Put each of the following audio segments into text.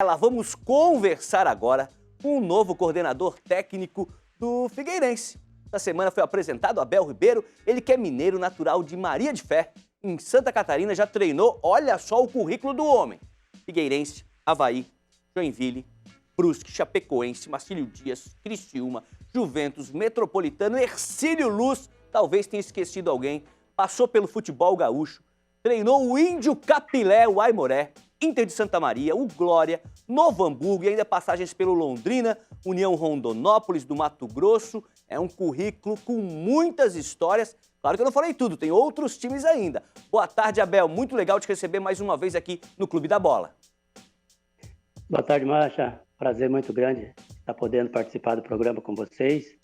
Vamos conversar agora com o novo coordenador técnico do Figueirense. Essa semana foi apresentado Abel Ribeiro, ele que é mineiro natural de Maria de Fé. Em Santa Catarina já treinou, olha só o currículo do homem. Figueirense, Avaí, Joinville, Brusque, Chapecoense, Marcílio Dias, Criciúma, Juventus, Metropolitano, Hercílio Luz, talvez tenha esquecido alguém, passou pelo futebol gaúcho, treinou o Índio Capilé, o Aimoré, Inter de Santa Maria, o Glória, Novo Hamburgo e ainda passagens pelo Londrina, União Rondonópolis do Mato Grosso. É um currículo com muitas histórias. Claro que eu não falei tudo, tem outros times ainda. Boa tarde, Abel. Muito legal te receber mais uma vez aqui no Clube da Bola. Boa tarde, Marcha. Prazer muito grande estar podendo participar do programa com vocês.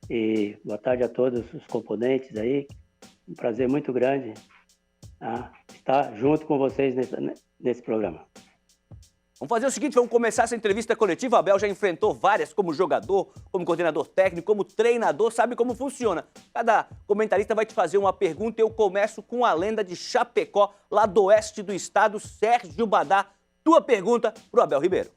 E boa tarde a todos os componentes aí. Um prazer muito grande estar junto com vocês nesse programa. Vamos fazer o seguinte, vamos começar essa entrevista coletiva. Abel já enfrentou várias como jogador, como coordenador técnico, como treinador, sabe como funciona. Cada comentarista vai te fazer uma pergunta e eu começo com a lenda de Chapecó, lá do oeste do estado, Sérgio Badá. Tua pergunta para o Abel Ribeiro.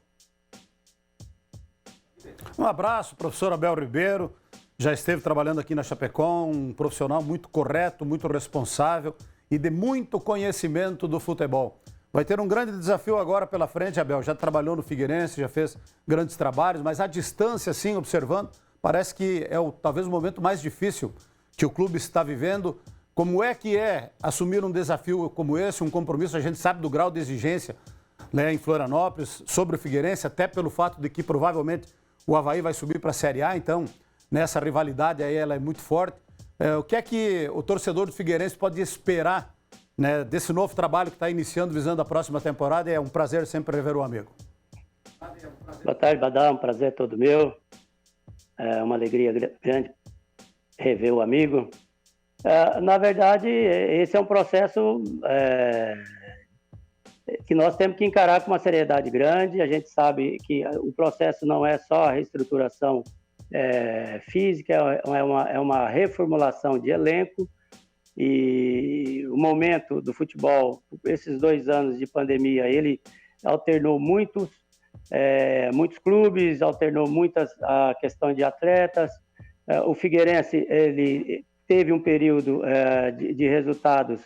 Um abraço, professor Abel Ribeiro. Já esteve trabalhando aqui na Chapecó, um profissional muito correto, muito responsável e de muito conhecimento do futebol. Vai ter um grande desafio agora pela frente, Abel. Já trabalhou no Figueirense, já fez grandes trabalhos, mas à distância, assim, observando, parece que é talvez o momento mais difícil que o clube está vivendo. Como é que é assumir um desafio como esse, um compromisso? A gente sabe do grau de exigência, né, em Florianópolis, sobre o Figueirense, até pelo fato de que provavelmente o Avaí vai subir para a Série A, então nessa rivalidade aí ela é muito forte. O que é que o torcedor do Figueirense pode esperar, né, desse novo trabalho que está iniciando, visando a próxima temporada? É um prazer sempre rever o amigo. Boa tarde, Badá, um prazer todo meu. É uma alegria grande rever o amigo. Na verdade, esse é um processo que nós temos que encarar com uma seriedade grande. A gente sabe que o processo não é só a reestruturação física, é uma reformulação de elenco. E o momento do futebol, esses 2 anos de pandemia, ele alternou muitos clubes, alternou a questão de atletas. O Figueirense, ele teve um período de resultados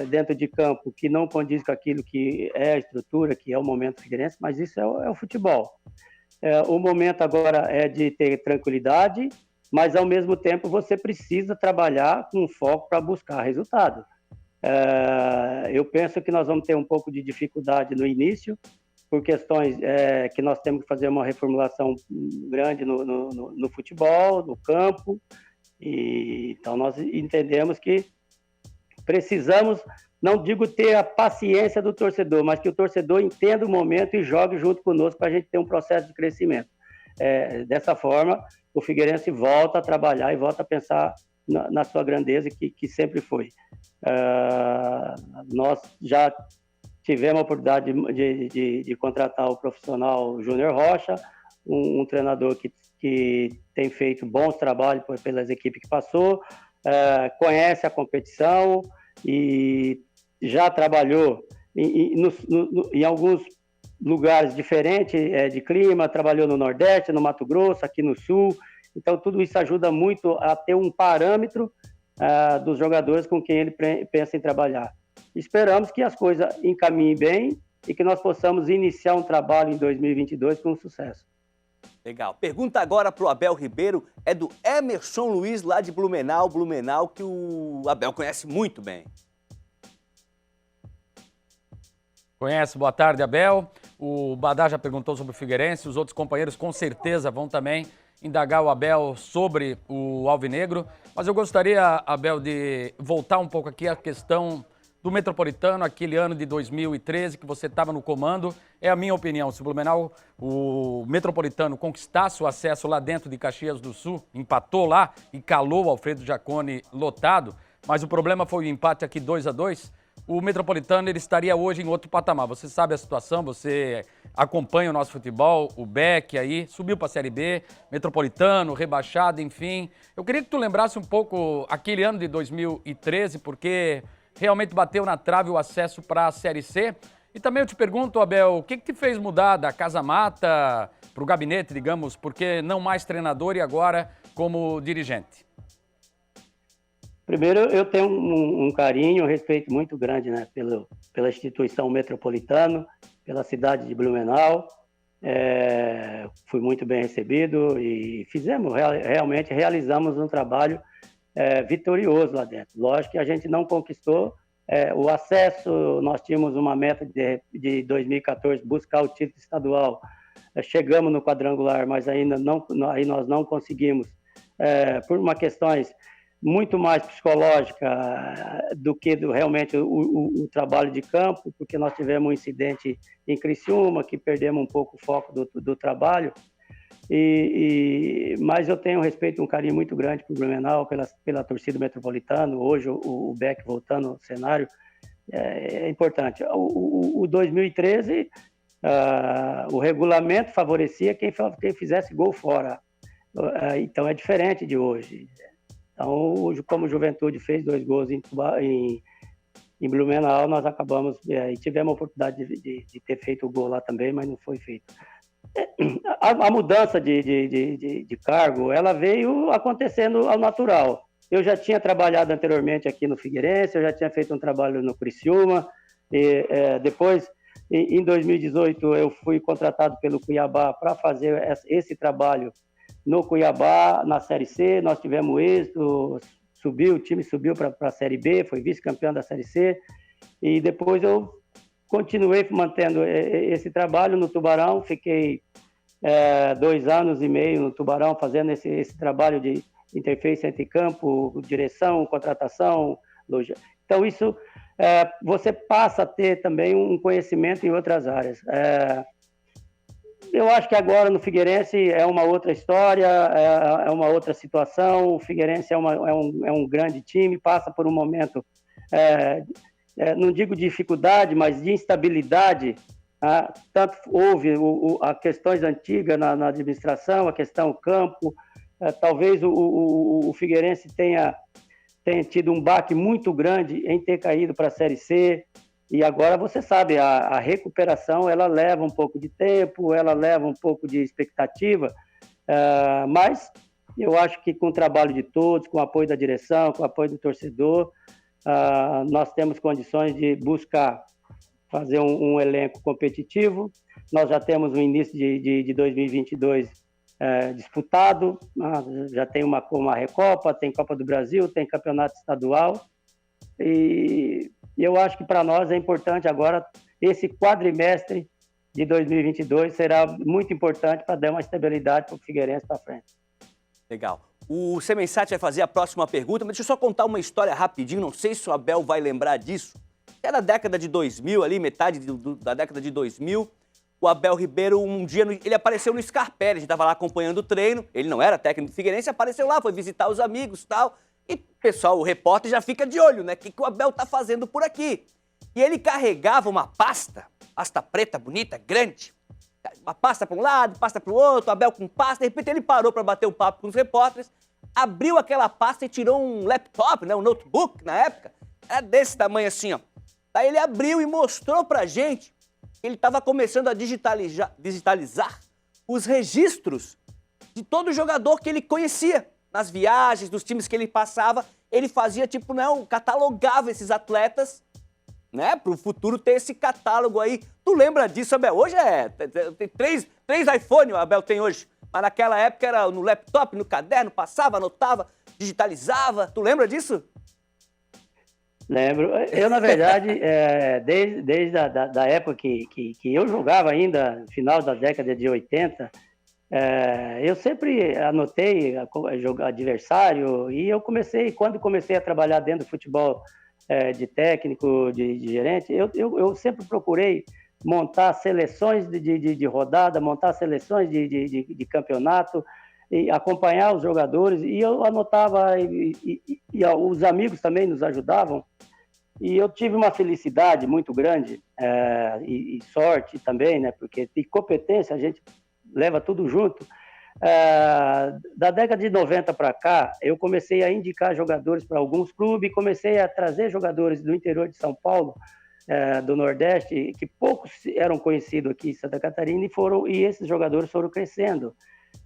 dentro de campo que não condiz com aquilo que é a estrutura, que é o momento Figueirense, mas isso é o futebol. O momento agora é de ter tranquilidade, mas ao mesmo tempo você precisa trabalhar com foco para buscar resultado. Eu penso que nós vamos ter um pouco de dificuldade no início, por questões que nós temos que fazer uma reformulação grande no futebol, no campo, e então nós entendemos que precisamos, não digo ter a paciência do torcedor, mas que o torcedor entenda o momento e jogue junto conosco para a gente ter um processo de crescimento. Dessa forma, o Figueirense volta a trabalhar e volta a pensar na sua grandeza que sempre foi. Nós já tivemos a oportunidade de contratar o profissional Júnior Rocha, um treinador que tem feito bons trabalhos pelas equipes que passou, conhece a competição e já trabalhou em alguns lugares diferentes de clima, trabalhou no Nordeste, no Mato Grosso, aqui no Sul. Então, tudo isso ajuda muito a ter um parâmetro dos jogadores com quem ele pensa em trabalhar. Esperamos que as coisas encaminhem bem e que nós possamos iniciar um trabalho em 2022 com sucesso. Legal. Pergunta agora para o Abel Ribeiro, é do Emerson Luiz, lá de Blumenau, que o Abel conhece muito bem. Conhece, boa tarde, Abel. O Badá já perguntou sobre o Figueirense, os outros companheiros com certeza vão também indagar o Abel sobre o Alvinegro. Mas eu gostaria, Abel, de voltar um pouco aqui à questão do Metropolitano, aquele ano de 2013 que você estava no comando. É a minha opinião, se o Metropolitano conquistasse o acesso lá dentro de Caxias do Sul, empatou lá e calou o Alfredo Jaconi lotado, mas o problema foi o empate aqui 2-2, o Metropolitano ele estaria hoje em outro patamar. Você sabe a situação, você acompanha o nosso futebol, o Beck aí, subiu para a Série B, Metropolitano, rebaixado, enfim. Eu queria que tu lembrasse um pouco aquele ano de 2013, porque realmente bateu na trave o acesso para a Série C. E também eu te pergunto, Abel, o que te fez mudar da Casa Mata para o gabinete, digamos, porque não mais treinador e agora como dirigente? Primeiro, eu tenho um carinho, um respeito muito grande, né, pela instituição Metropolitano, pela cidade de Blumenau. Fui muito bem recebido e realmente realizamos um trabalho vitorioso lá dentro. Lógico que a gente não conquistou o acesso, nós tínhamos uma meta de 2014, buscar o título estadual. Chegamos no quadrangular, mas ainda aí nós não conseguimos, por uma questões muito mais psicológica do que realmente o trabalho de campo, porque nós tivemos um incidente em Criciúma, que perdemos um pouco o foco do trabalho, mas eu tenho um respeito e um carinho muito grande por Blumenau, pela torcida metropolitana. Hoje o Beck voltando ao cenário é importante. O 2013, o regulamento favorecia quem fizesse gol fora, então é diferente de hoje. Então, hoje, como o Juventude fez 2 gols em Blumenau, nós acabamos e tivemos a oportunidade de ter feito o gol lá também, mas não foi feito. A mudança de cargo, ela veio acontecendo ao natural. Eu já tinha trabalhado anteriormente aqui no Figueirense, eu já tinha feito um trabalho no Criciúma, depois, em 2018, eu fui contratado pelo Cuiabá para fazer esse trabalho no Cuiabá, na Série C. Nós tivemos êxito, o time subiu para a Série B, foi vice-campeão da Série C, e depois eu continuei mantendo esse trabalho no Tubarão. Fiquei 2 anos e meio no Tubarão fazendo esse trabalho de interface entre campo, direção, contratação, loja. Então isso, você passa a ter também um conhecimento em outras áreas. Eu acho que agora no Figueirense é uma outra história, é uma outra situação. O Figueirense é um grande time, passa por um momento, não digo de dificuldade, mas de instabilidade. Tanto houve as questões antigas na administração, a questão campo. Talvez o Figueirense tenha tido um baque muito grande em ter caído para a Série C. E agora você sabe, a recuperação ela leva um pouco de tempo, ela leva um pouco de expectativa, mas eu acho que com o trabalho de todos, com o apoio da direção, com o apoio do torcedor, nós temos condições de buscar fazer um elenco competitivo. Nós já temos o início de 2022 disputado, já tem uma Recopa, tem Copa do Brasil, tem Campeonato Estadual, e eu acho que para nós é importante agora, esse quadrimestre de 2022 será muito importante para dar uma estabilidade para o Figueirense para frente. Legal. O Semensati vai fazer a próxima pergunta, mas deixa eu só contar uma história rapidinho, não sei se o Abel vai lembrar disso. É da década de 2000, ali, metade da década de 2000, o Abel Ribeiro, um dia, ele apareceu no Scarpelli, a gente estava lá acompanhando o treino, ele não era técnico do Figueirense, apareceu lá, foi visitar os amigos e tal. E o pessoal, o repórter já fica de olho, né? O que o Abel tá fazendo por aqui? E ele carregava uma pasta preta, bonita, grande. Uma pasta para um lado, pasta para o outro, o Abel com pasta. De repente ele parou para bater um papo com os repórteres, abriu aquela pasta e tirou um laptop, né? Um notebook na época. Era desse tamanho assim, ó. Daí ele abriu e mostrou pra gente que ele estava começando a digitalizar os registros de todo jogador que ele conhecia. Nas viagens, dos times que ele passava, ele fazia tipo, né, catalogava esses atletas, né, para o futuro ter esse catálogo aí. Tu lembra disso, Abel? Hoje tem três iPhone o Abel tem hoje, mas naquela época era no laptop, no caderno, passava, anotava, digitalizava. Tu lembra disso? Lembro. Eu, na verdade, desde a época que eu jogava ainda, no final da década de 80, eu sempre anotei adversário, e quando comecei a trabalhar dentro do futebol de técnico, de gerente, eu sempre procurei montar seleções de rodada, montar seleções de campeonato, e acompanhar os jogadores, e eu anotava, e os amigos também nos ajudavam, e eu tive uma felicidade muito grande, e sorte também, né, porque de competência a gente leva tudo junto. Da década de 90 para cá, eu comecei a indicar jogadores para alguns clubes, comecei a trazer jogadores do interior de São Paulo do Nordeste, que poucos eram conhecidos aqui em Santa Catarina, e esses jogadores foram crescendo.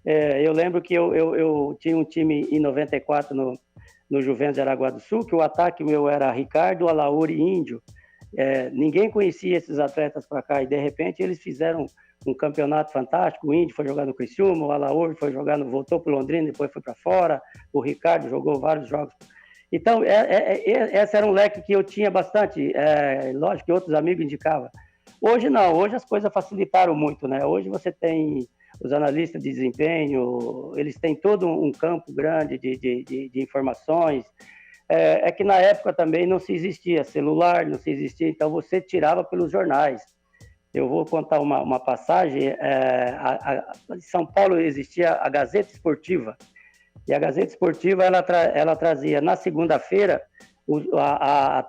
Eu lembro que eu tinha um time em 94 no Juventus de Araguá do Sul, que o ataque meu era Ricardo, Alaúre e Índio. Ninguém conhecia esses atletas para cá, e de repente eles fizeram um campeonato fantástico. O Índio foi jogar no Criciúma, o Alaúre voltou para o Londrina, depois foi para fora, o Ricardo jogou vários jogos. Então, esse era um leque que eu tinha bastante, lógico que outros amigos indicavam. Hoje não, hoje as coisas facilitaram muito, né? Hoje você tem os analistas de desempenho, eles têm todo um campo grande de informações. É que na época também não se existia celular, não se existia, então você tirava pelos jornais. Eu vou contar uma passagem. Em São Paulo existia a Gazeta Esportiva, e a Gazeta Esportiva ela trazia na segunda-feira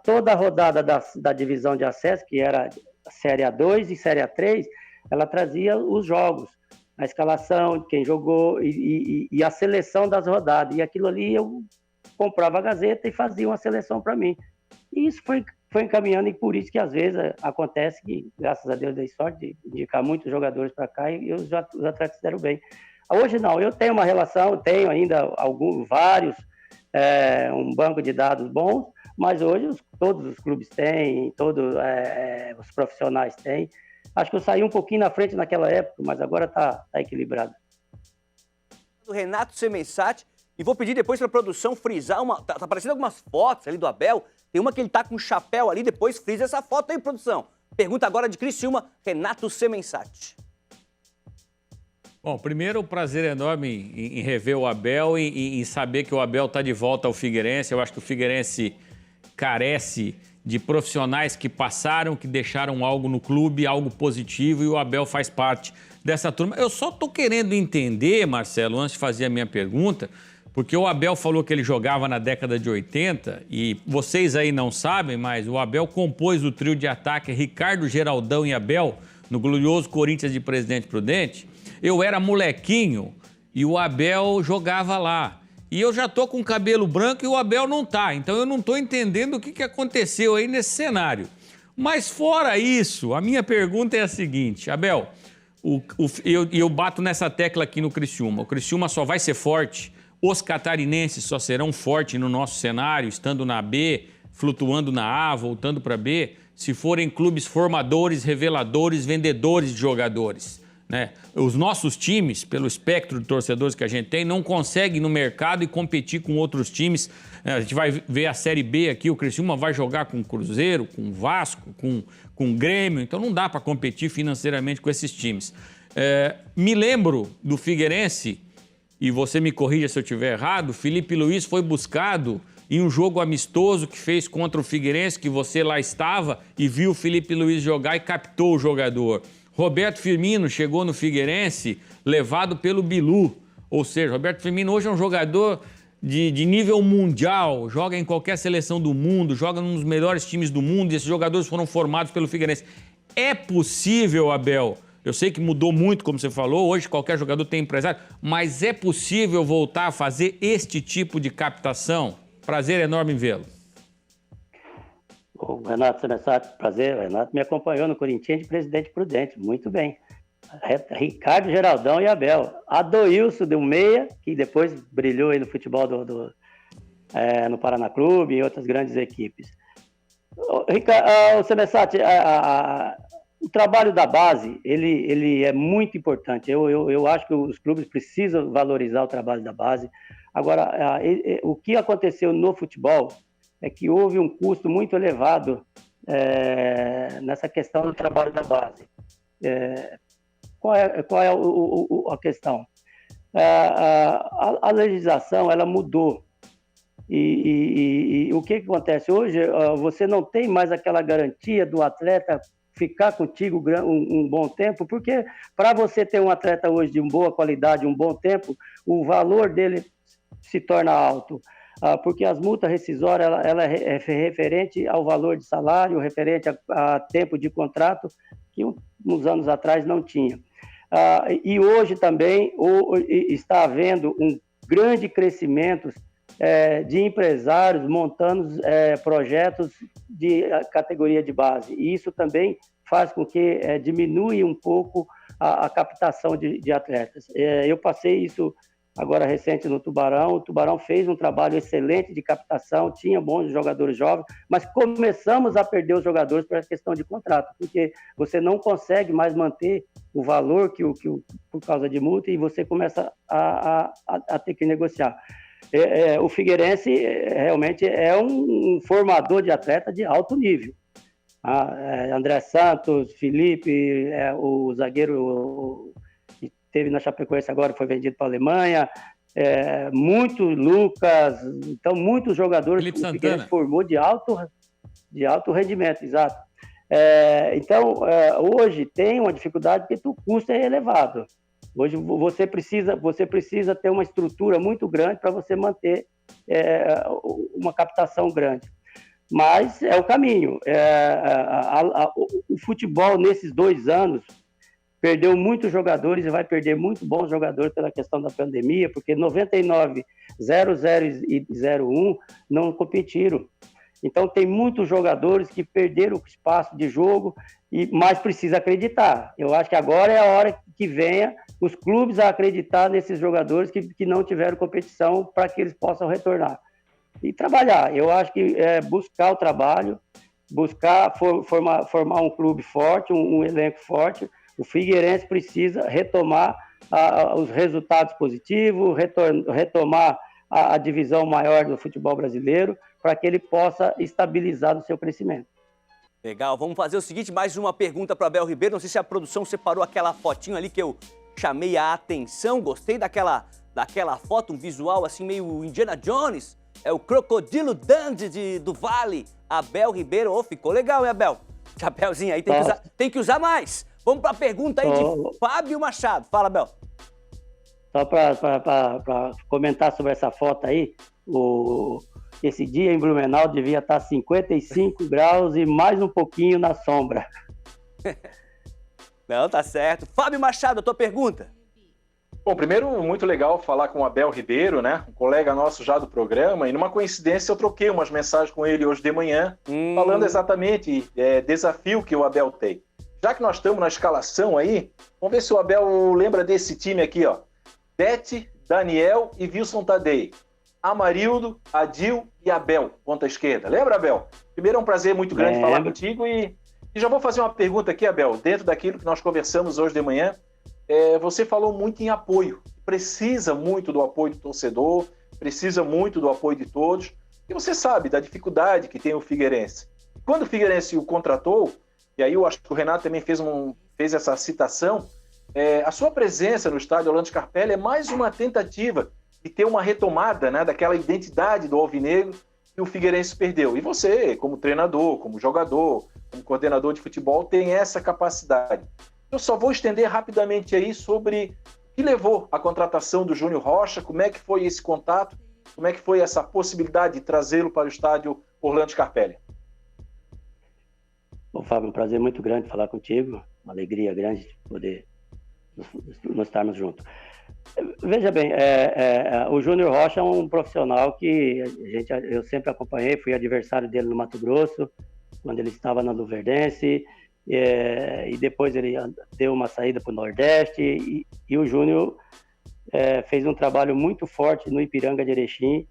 toda a rodada da divisão de acesso, que era Série A2 e Série A3, ela trazia os jogos, a escalação, quem jogou e a seleção das rodadas. E aquilo ali eu comprava a Gazeta e fazia uma seleção para mim. E isso foi encaminhando, e por isso que às vezes acontece que, graças a Deus, dei sorte de indicar muitos jogadores para cá e os atletas deram bem. Hoje não, eu tenho uma relação, tenho ainda vários, um banco de dados bons, mas hoje todos os clubes têm, todos os profissionais têm. Acho que eu saí um pouquinho na frente naquela época, mas agora tá equilibrado. Do Renato Semensati, e vou pedir depois para a produção frisar tá aparecendo algumas fotos ali do Abel. Tem uma que ele tá com um chapéu ali, depois frisa essa foto aí, produção. Pergunta agora de Criciúma, Renato Semensati. Bom, primeiro, um prazer enorme em rever o Abel e em saber que o Abel está de volta ao Figueirense. Eu acho que o Figueirense carece de profissionais que passaram, que deixaram algo no clube, algo positivo, e o Abel faz parte dessa turma. Eu só estou querendo entender, Marcelo, antes de fazer a minha pergunta, porque o Abel falou que ele jogava na década de 80, e vocês aí não sabem, mas o Abel compôs o trio de ataque Ricardo, Geraldão e Abel no glorioso Corinthians de Presidente Prudente. Eu era molequinho e o Abel jogava lá. E eu já tô com cabelo branco e o Abel não tá. Então eu não tô entendendo o que aconteceu aí nesse cenário. Mas fora isso, a minha pergunta é a seguinte, Abel, eu bato nessa tecla aqui no Criciúma. O Criciúma só vai ser forte, os catarinenses só serão fortes no nosso cenário, estando na B, flutuando na A, voltando para B, se forem clubes formadores, reveladores, vendedores de jogadores. Né? Os nossos times, pelo espectro de torcedores que a gente tem, não conseguem ir no mercado e competir com outros times. A gente vai ver a Série B aqui, o Criciúma vai jogar com o Cruzeiro, com o Vasco, com o Grêmio, então não dá para competir financeiramente com esses times. Me lembro do Figueirense, e você me corrija se eu estiver errado, Felipe Luiz foi buscado em um jogo amistoso que fez contra o Figueirense, que você lá estava e viu o Felipe Luiz jogar e captou o jogador. Roberto Firmino chegou no Figueirense levado pelo Bilu, ou seja, Roberto Firmino hoje é um jogador de nível mundial, joga em qualquer seleção do mundo, joga num dos melhores times do mundo, e esses jogadores foram formados pelo Figueirense. É possível, Abel, eu sei que mudou muito, como você falou, hoje qualquer jogador tem empresário, mas é possível voltar a fazer este tipo de captação? Prazer enorme em vê-lo. O Renato Semensati, prazer, o Renato me acompanhou no Corinthians de Presidente Prudente, muito bem. Ricardo, Geraldão e Abel. Adoilson do Meia, que depois brilhou aí no futebol no Paraná Clube e outras grandes equipes. O Semensati, o trabalho da base, ele é muito importante. Eu acho que os clubes precisam valorizar o trabalho da base. Agora, o que aconteceu no futebol é que houve um custo muito elevado nessa questão do trabalho da base. Qual é a questão? A legislação ela mudou. E o que acontece? Hoje, você não tem mais aquela garantia do atleta ficar contigo um bom tempo, porque para você ter um atleta hoje de boa qualidade, um bom tempo, o valor dele se torna alto. Porque as multas rescisórias ela é referente ao valor de salário, referente a tempo de contrato, que uns anos atrás não tinha. E hoje também está havendo um grande crescimento de empresários montando projetos de categoria de base. E isso também faz com que diminui um pouco a captação de atletas. Eu passei isso agora recente no Tubarão. O Tubarão fez um trabalho excelente de captação, tinha bons jogadores jovens, mas começamos a perder os jogadores por questão de contrato, porque você não consegue mais manter o valor por causa de multa e você começa a ter que negociar. O Figueirense realmente é um formador de atleta de alto nível. André Santos, Felipe, o zagueiro que teve na Chapecoense agora foi vendido para a Alemanha, muito Lucas, então muitos jogadores que o Figueirense formou de alto rendimento, exato. Então, hoje tem uma dificuldade porque o custo é elevado. Hoje você precisa ter uma estrutura muito grande para você manter uma captação grande. Mas é o caminho. O futebol, nesses 2 anos, perdeu muitos jogadores e vai perder muito bons jogadores pela questão da pandemia, porque 99, 00 e 01 não competiram. Então, tem muitos jogadores que perderam o espaço de jogo, mas precisa acreditar. Eu acho que agora é a hora que venha os clubes a acreditar nesses jogadores que não tiveram competição para que eles possam retornar. E trabalhar. Eu acho que buscar o trabalho, buscar formar um clube forte, um elenco forte. O Figueirense precisa retomar os resultados positivos, retomar a divisão maior do futebol brasileiro, para que ele possa estabilizar o seu crescimento. Legal, vamos fazer o seguinte, mais uma pergunta para Abel Ribeiro. Não sei se a produção separou aquela fotinho ali que eu chamei a atenção. Gostei daquela foto, um visual assim meio Indiana Jones. É o Crocodilo Dundee do Vale. Abel Ribeiro. Ficou legal, hein, Abel? Chapeuzinho aí, tem que usar mais. Vamos para a pergunta aí de Fábio Machado. Fala, Abel. Só para comentar sobre essa foto aí, esse dia em Blumenau devia estar 55 graus e mais um pouquinho na sombra. Não, tá certo. Fábio Machado, a tua pergunta. Bom, primeiro, muito legal falar com o Abel Ribeiro, né? Um colega nosso já do programa, e numa coincidência eu troquei umas mensagens com ele hoje de manhã, falando exatamente desafio que o Abel tem. Já que nós estamos na escalação aí, vamos ver se o Abel lembra desse time aqui, ó. Bete, Daniel e Wilson Tadei. Amarildo, Adil e Abel, ponta esquerda. Lembra, Abel? Primeiro é um prazer muito grande falar contigo e já vou fazer uma pergunta aqui, Abel, dentro daquilo que nós conversamos hoje de manhã. Você falou muito em apoio, precisa muito do apoio do torcedor, precisa muito do apoio de todos, e você sabe da dificuldade que tem o Figueirense. Quando o Figueirense o contratou, e aí eu acho que o Renato também fez essa citação, a sua presença no estádio Orlando Scarpelli é mais uma tentativa de ter uma retomada, né, daquela identidade do alvinegro que o Figueirense perdeu. E você, como treinador, como jogador, como coordenador de futebol, tem essa capacidade. Eu só vou estender rapidamente aí sobre o que levou à contratação do Júnior Rocha, como é que foi esse contato, como é que foi essa possibilidade de trazê-lo para o estádio Orlando Scarpelli. Bom, Fábio, um prazer muito grande falar contigo, uma alegria grande de poder nós estarmos juntos. Veja bem, o Júnior Rocha é um profissional que eu sempre acompanhei, fui adversário dele no Mato Grosso, quando ele estava na Luverdense, e depois ele deu uma saída para o Nordeste, e o Júnior fez um trabalho muito forte no Ipiranga de Erechim.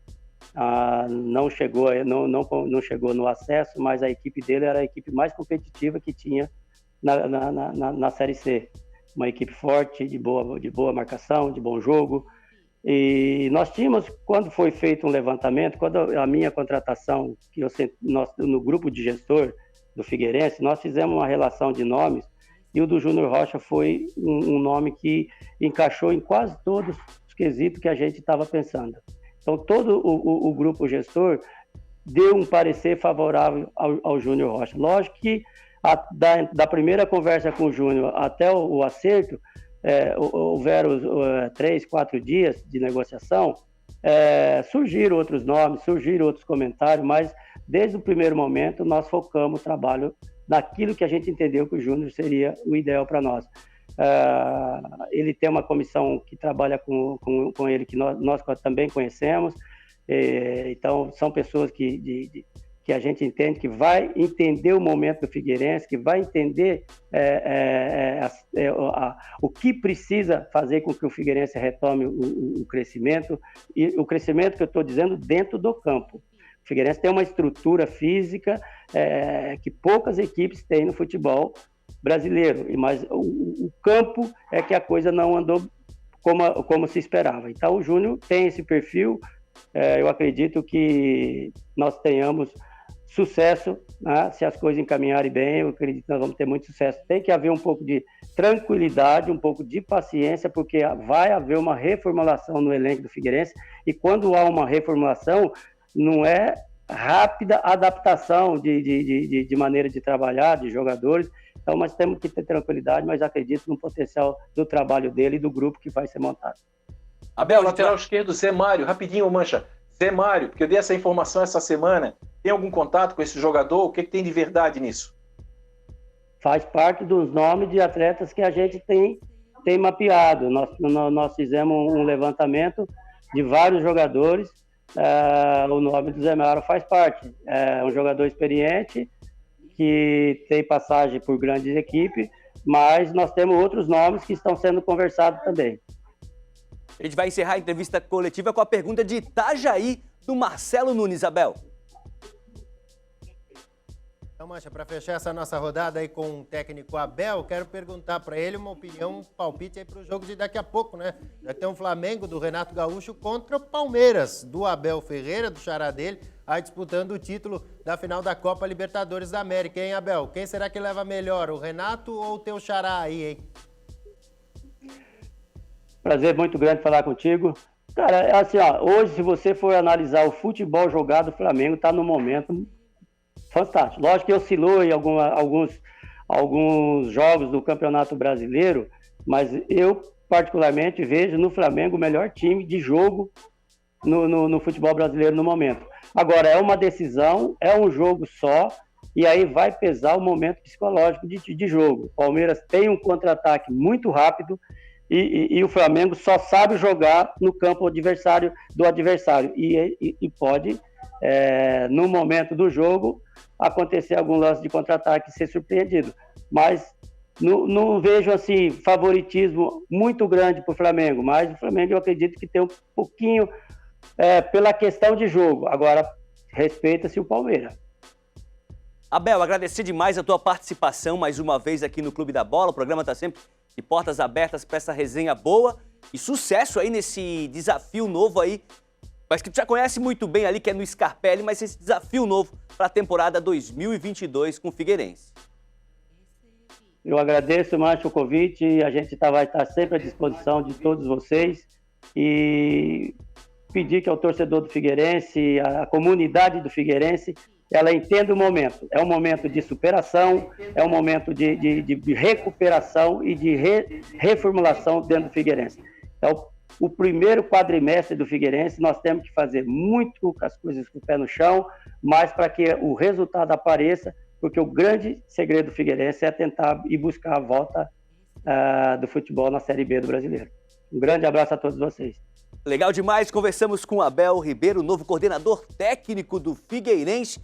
Não chegou no acesso, mas a equipe dele era a equipe mais competitiva que tinha na Série C. Uma equipe forte, de boa marcação, de bom jogo. E nós tínhamos, quando foi feito um levantamento, quando a minha contratação, no grupo de gestor do Figueirense, nós fizemos uma relação de nomes, e o do Júnior Rocha foi um nome que encaixou em quase todos os quesitos que a gente estava pensando. Então, todo o grupo gestor deu um parecer favorável ao Júnior Rocha. Lógico que da primeira conversa com o Júnior até o acerto, houveram 3, 4 dias de negociação, surgiram outros nomes, surgiram outros comentários, mas desde o primeiro momento nós focamos o trabalho naquilo que a gente entendeu que o Júnior seria o ideal para nós. Ele tem uma comissão que trabalha com ele, que nós também conhecemos, Então, são pessoas que a gente entende, que vai entender o momento do Figueirense, que vai entender o que precisa fazer com que o Figueirense retome o crescimento, e o crescimento que eu estou dizendo dentro do campo. O Figueirense tem uma estrutura física que poucas equipes têm no futebol brasileiro, mas o campo é que a coisa não andou como se esperava. Então, o Júnior tem esse perfil. Eu acredito que nós tenhamos sucesso, né? Se as coisas encaminharem bem, eu acredito que nós vamos ter muito sucesso. Tem que haver um pouco de tranquilidade, um pouco de paciência, porque vai haver uma reformulação no elenco do Figueirense, e quando há uma reformulação, não é rápida adaptação de maneira de trabalhar, de jogadores. Então, nós temos que ter tranquilidade, mas acredito no potencial do trabalho dele e do grupo que vai ser montado. Abel, lateral esquerdo, Zé Mário, rapidinho, Mancha. Zé Mário, porque eu dei essa informação essa semana. Tem algum contato com esse jogador? O que tem de verdade nisso? Faz parte dos nomes de atletas que a gente tem mapeado. Nós fizemos um levantamento de vários jogadores. O nome do Zé Mário faz parte. É um jogador experiente, que tem passagem por grandes equipes, mas nós temos outros nomes que estão sendo conversados também. A gente vai encerrar a entrevista coletiva com a pergunta de Itajaí, do Marcelo Nunes, Abel. Então, Mancha, para fechar essa nossa rodada aí com o técnico Abel, quero perguntar para ele uma opinião, um palpite aí para o jogo de daqui a pouco, né? Vai ter um Flamengo do Renato Gaúcho contra o Palmeiras, do Abel Ferreira, do xará dele, aí disputando o título da final da Copa Libertadores da América, hein, Abel? Quem será que leva melhor, o Renato ou o teu xará aí, hein? Prazer muito grande falar contigo. Cara, assim, hoje, se você for analisar o futebol jogado, o Flamengo está num momento fantástico. Lógico que oscilou em alguns jogos do Campeonato Brasileiro, mas eu, particularmente, vejo no Flamengo o melhor time de jogo no futebol brasileiro no momento. Agora, é uma decisão, é um jogo só, e aí vai pesar o momento psicológico de jogo. O Palmeiras tem um contra-ataque muito rápido, e o Flamengo só sabe jogar no campo do adversário. E pode, no momento do jogo, acontecer algum lance de contra-ataque e ser surpreendido. Mas não vejo assim, favoritismo muito grande para o Flamengo. Mas o Flamengo eu acredito que tem um pouquinho pela questão de jogo. Agora, respeita-se o Palmeiras. Abel, agradecer demais a tua participação mais uma vez aqui no Clube da Bola. O programa está sempre de portas abertas para essa resenha boa e sucesso aí nesse desafio novo aí, mas que tu já conhece muito bem ali, que é no Scarpelli, mas esse desafio novo para a temporada 2022 com o Figueirense. Eu agradeço, Mancha, o convite, e a gente vai estar sempre à disposição de todos vocês e pedir que ao torcedor do Figueirense, a comunidade do Figueirense, ela entenda o momento. É um momento de superação, é um momento de recuperação e de reformulação dentro do Figueirense. Então, o primeiro quadrimestre do Figueirense, nós temos que fazer muito as coisas com o pé no chão, mas para que o resultado apareça, porque o grande segredo do Figueirense é tentar ir buscar a volta do futebol na Série B do Brasileiro. Um grande abraço a todos vocês. Legal demais, conversamos com Abel Ribeiro, novo coordenador técnico do Figueirense.